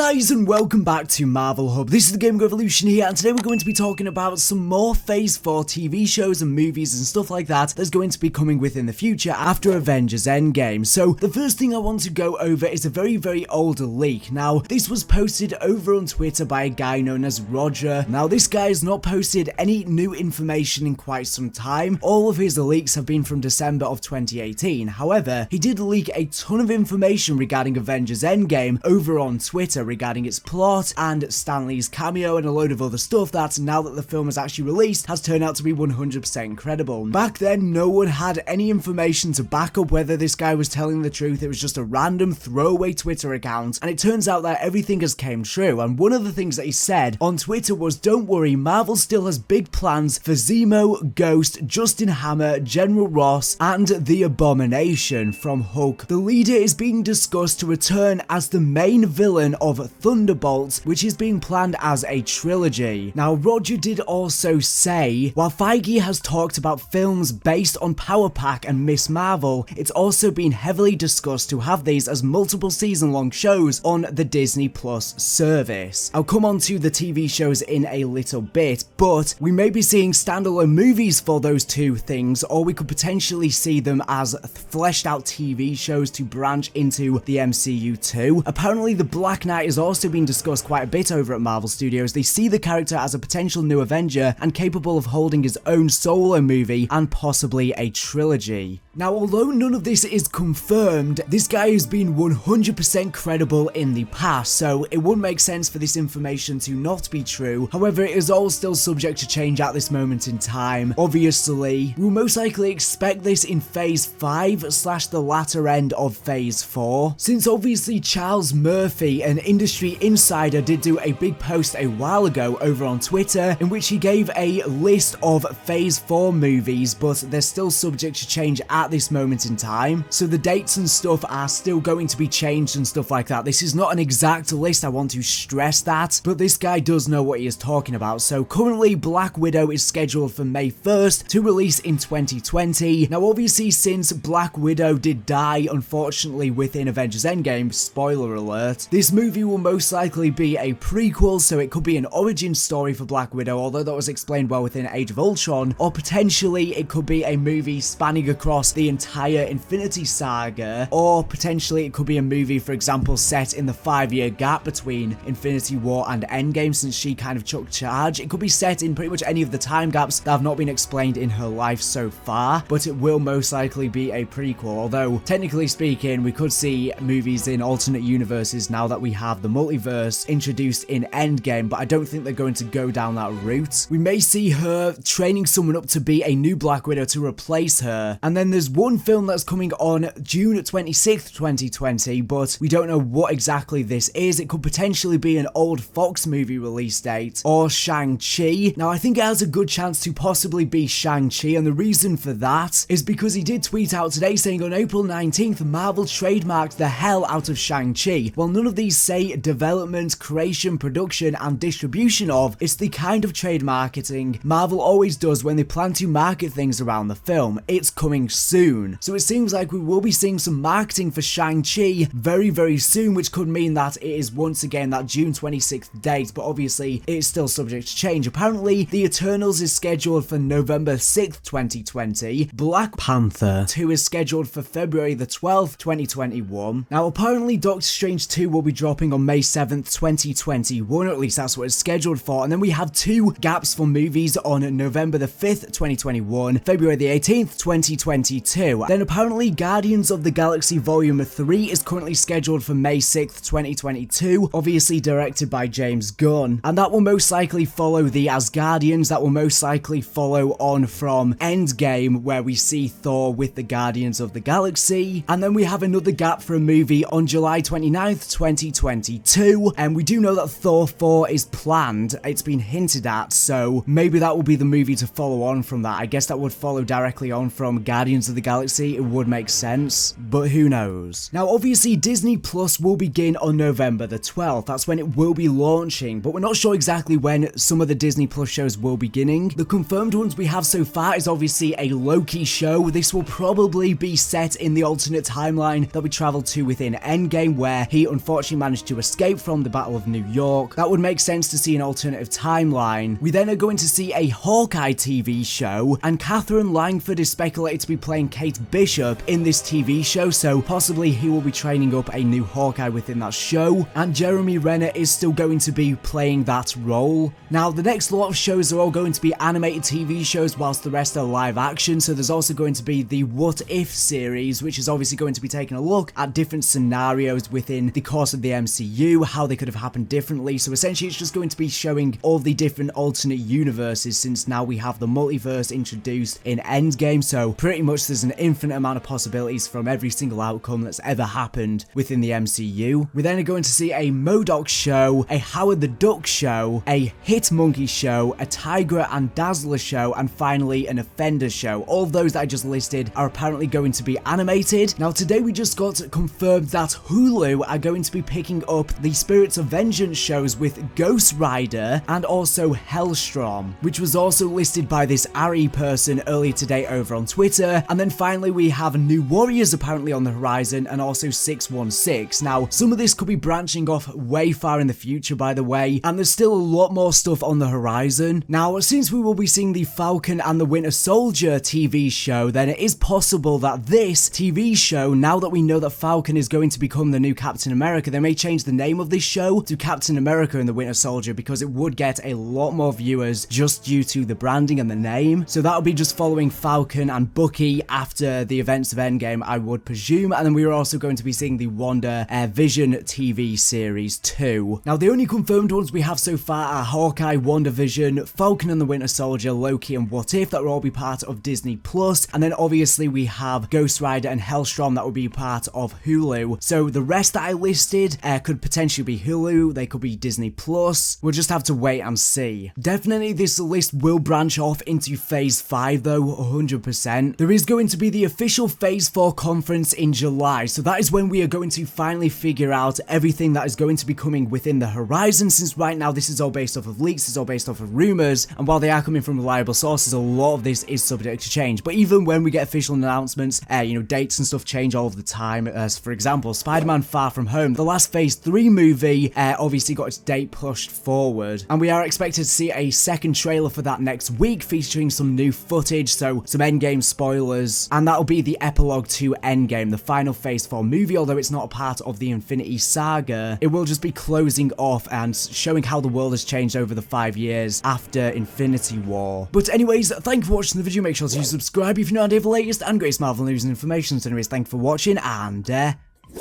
guys, and welcome back to Marvel Hub. This is the Gaming Revolution here, and today we're going to be talking about some more Phase 4 TV shows and movies and stuff like that that's going to be coming within the future after Avengers Endgame. So the first thing I want to go over is a very old leak. Now, this was posted over on Twitter by a guy known as Roger. Now, this guy has not posted any new information in quite some time. All of his leaks have been from December of 2018. However, he did leak a ton of information regarding Avengers Endgame over on Twitter regarding its plot and Stan Lee's cameo and a load of other stuff that, now that the film is actually released, has turned out to be 100% credible. Back then, no one had any information to back up whether this guy was telling the truth. It was just a random throwaway Twitter account, and it turns out that everything has came true. And one of the things that he said on Twitter was, "Don't worry, Marvel still has big plans for Zemo, Ghost, Justin Hammer, General Ross, and the Abomination from Hulk. The leader is being discussed to return as the main villain of Thunderbolts, which is being planned as a trilogy." Now, Roger did also say, while Feige has talked about films based on Power Pack and Miss Marvel, it's also been heavily discussed to have these as multiple season-long shows on the Disney Plus service. I'll come on to the TV shows in a little bit, but we may be seeing standalone movies for those two things, or we could potentially see them as fleshed out TV shows to branch into the MCU too. Apparently, the Black Knight is also being discussed quite a bit over at Marvel Studios. They see the character as a potential new Avenger and capable of holding his own solo movie and possibly a trilogy. Now, although none of this is confirmed, this guy has been 100% credible in the past, so it wouldn't make sense for this information to not be true. However, it is all still subject to change at this moment in time. Obviously, we'll most likely expect this in Phase 5 / the latter end of Phase 4, since obviously Charles Murphy, an industry insider, did do a big post a while ago over on Twitter in which he gave a list of Phase 4 movies, but they're still subject to change at this moment in time, so the dates and stuff are still going to be changed and stuff like that. This is not an exact list, I want to stress that, but this guy does know what he is talking about. So currently, Black Widow is scheduled for May 1st to release in 2020. Now, obviously, since Black Widow did die, unfortunately, within Avengers Endgame, spoiler alert, this movie will most likely be a prequel, so it could be an origin story for Black Widow, although that was explained well within Age of Ultron, or potentially it could be a movie spanning across the entire Infinity Saga, or potentially it could be a movie, for example, set in the 5-year gap between Infinity War and Endgame, since she kind of took charge. It could be set in pretty much any of the time gaps that have not been explained in her life so far, but it will most likely be a prequel, although technically speaking, we could see movies in alternate universes now that we have the multiverse introduced in Endgame, but I don't think they're going to go down that route. We may see her training someone up to be a new Black Widow to replace her, and then there's one film that's coming on June 26th, 2020, but we don't know what exactly this is. It could potentially be an old Fox movie release date, or Shang-Chi. Now, I think it has a good chance to possibly be Shang-Chi, and the reason for that is because he did tweet out today saying on April 19th, Marvel trademarked the hell out of Shang-Chi. While none of these say development, creation, production, and distribution of, it's the kind of trade marketing Marvel always does when they plan to market things around the film. It's coming soon. So it seems like we will be seeing some marketing for Shang-Chi very soon, which could mean that it is once again that June 26th date, but obviously it's still subject to change. Apparently, The Eternals is scheduled for November 6th, 2020. Black Panther 2 is scheduled for February the 12th, 2021. Now, apparently Doctor Strange 2 will be dropping on May 7th, 2021, or at least that's what it's scheduled for. And then we have two gaps for movies on November the 5th, 2021, February the 18th, 2022. Then apparently Guardians of the Galaxy Volume 3 is currently scheduled for May 6th, 2022, obviously directed by James Gunn. And that will most likely follow the Asgardians, that will most likely follow on from Endgame, where we see Thor with the Guardians of the Galaxy. And then we have another gap for a movie on July 29th, 2022, and we do know that Thor 4 is planned. It's been hinted at, so maybe that will be the movie to follow on from that. I guess that would follow directly on from Guardians of the Galaxy. It would make sense, but who knows. Now, obviously, Disney Plus will begin on November the 12th. That's when it will be launching, but we're not sure exactly when some of the Disney Plus shows will be beginning. The confirmed ones we have so far is obviously a Loki show. This will probably be set in the alternate timeline that we travel to within Endgame, where he unfortunately managed to escape from the Battle of New York. That would make sense to see an alternative timeline. We then are going to see a Hawkeye TV show, and Catherine Langford is speculated to be playing Kate Bishop in this TV show, so possibly he will be training up a new Hawkeye within that show, and Jeremy Renner is still going to be playing that role. Now, the next lot of shows are all going to be animated TV shows, whilst the rest are live action, so there's also going to be the What If series, which is obviously going to be taking a look at different scenarios within the course of the MCU, how they could have happened differently. So essentially it's just going to be showing all the different alternate universes, since now we have the multiverse introduced in Endgame, so pretty much there's an infinite amount of possibilities from every single outcome that's ever happened within the MCU. We then are going to see a MODOK show, a Howard the Duck show, a Hit Monkey show, a Tigra and Dazzler show, and finally an Offender show. All of those that I just listed are apparently going to be animated. Now today we just got confirmed that Hulu are going to be picking up the Spirits of Vengeance shows with Ghost Rider and also Hellstrom, which was also listed by this Ari person earlier today over on Twitter. And then finally we have New Warriors apparently on the horizon, and also 616. Now some of this could be branching off way far in the future, by the way, and there's still a lot more stuff on the horizon. Now since we will be seeing the Falcon and the Winter Soldier TV show, then it is possible that this TV show, now that we know that Falcon is going to become the new Captain America, they may change the name of this show to Captain America and the Winter Soldier, because it would get a lot more viewers just due to the branding and the name. So that'll be just following Falcon and Bucky after the events of Endgame, I would presume. And then we are also going to be seeing the Wanda Vision TV series too. Now the only confirmed ones we have so far are Hawkeye, WandaVision, Falcon and the Winter Soldier, Loki and What If, that will all be part of Disney Plus, and then obviously we have Ghost Rider and Hellstrom that will be part of Hulu. So the rest that I listed could potentially be Hulu, they could be Disney Plus. We'll just have to wait and see. Definitely this list will branch off into Phase 5 though, 100%. There is going to be the official Phase 4 conference in July, so that is when we are going to finally figure out everything that is going to be coming within the horizon, since right now this is all based off of leaks, it's all based off of rumors, and while they are coming from reliable sources, a lot of this is subject to change. But even when we get official announcements, dates and stuff change all of the time. As for example, Spider-Man Far From Home, the last Phase 3 movie, obviously got its date pushed forward, and we are expected to see a second trailer for that next week featuring some new footage, so some Endgame spoilers, and that'll be the epilogue to Endgame, the final Phase 4 movie. Although it's not a part of the Infinity Saga, it will just be closing off and showing how the world has changed over the 5 years after Infinity War. But anyways, thank you for watching the video. Make sure to subscribe if you're not here for the latest and greatest Marvel news and information. So anyways, thank you for watching, and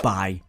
bye.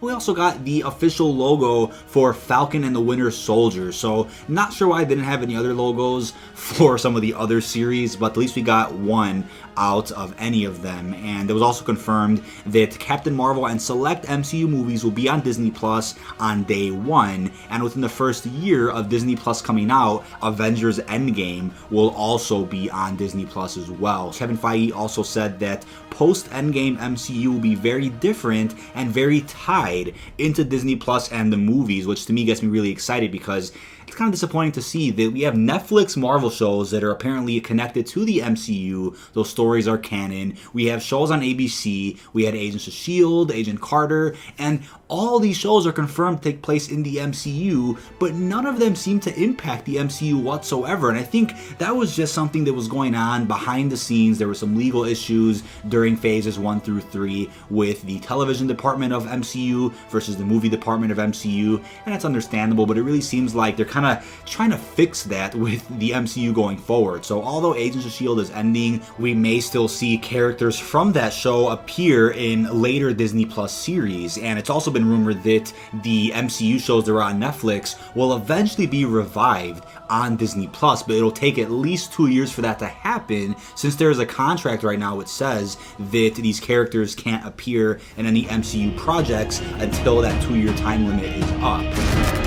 We also got the official logo for Falcon and the Winter Soldier, so not sure why I didn't have any other logos for some of the other series, but at least we got one out of any of them. And it was also confirmed that Captain Marvel and select MCU movies will be on Disney Plus on day one, and within the first year of Disney Plus coming out, Avengers Endgame will also be on Disney Plus as well. Kevin Feige also said that post-Endgame MCU will be very different and very tied into Disney Plus and the movies, which to me gets me really excited, because it's kind of disappointing to see that we have Netflix Marvel shows that are apparently connected to the MCU. Those stories are canon. We have shows on ABC. We had Agents of S.H.I.E.L.D., Agent Carter, and all these shows are confirmed to take place in the MCU, but none of them seem to impact the MCU whatsoever. And I think that was just something that was going on behind the scenes. There were some legal issues during phases 1 through 3 with the television department of MCU versus the movie department of MCU, and that's understandable, but it really seems like they're kind of trying to fix that with the MCU going forward. So although Agents of S.H.I.E.L.D. is ending, we may still see characters from that show appear in later Disney Plus series, and it's also been rumored that the MCU shows that are on Netflix will eventually be revived on Disney Plus, but it'll take at least 2 years for that to happen, since there is a contract right now which says that these characters can't appear in any MCU projects until that 2-year time limit is up.